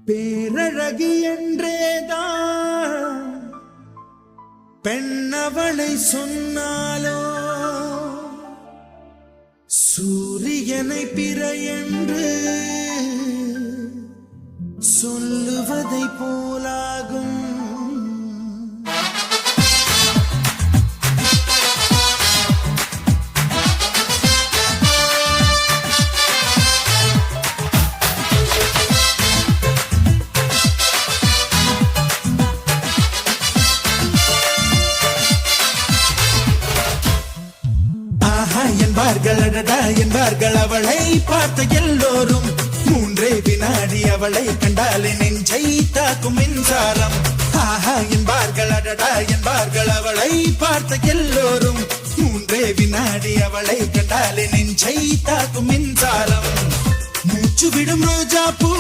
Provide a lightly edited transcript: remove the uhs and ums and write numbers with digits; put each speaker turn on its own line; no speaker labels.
பேரழகி என்றேதான் பெண்ணவளை சொன்னாலோ சூரியனை பிற என்று சொல்லுவதை போலாகும். என்பார்கள் அவளை பார்த்த எல்லோரும் மூன்றே வினாடி அவளை கண்டாலே நெஞ்சை தாக்கும் மின்சாரம். ஆஹா என்பார்கள் அடடா என்பார்கள் அவளை பார்த்த எல்லோரும் மூன்றே வினாடி அவளை கண்டாலே நெஞ்சை தாக்கும் மின்சாரம். மூச்சு விடும் ரோஜா பூ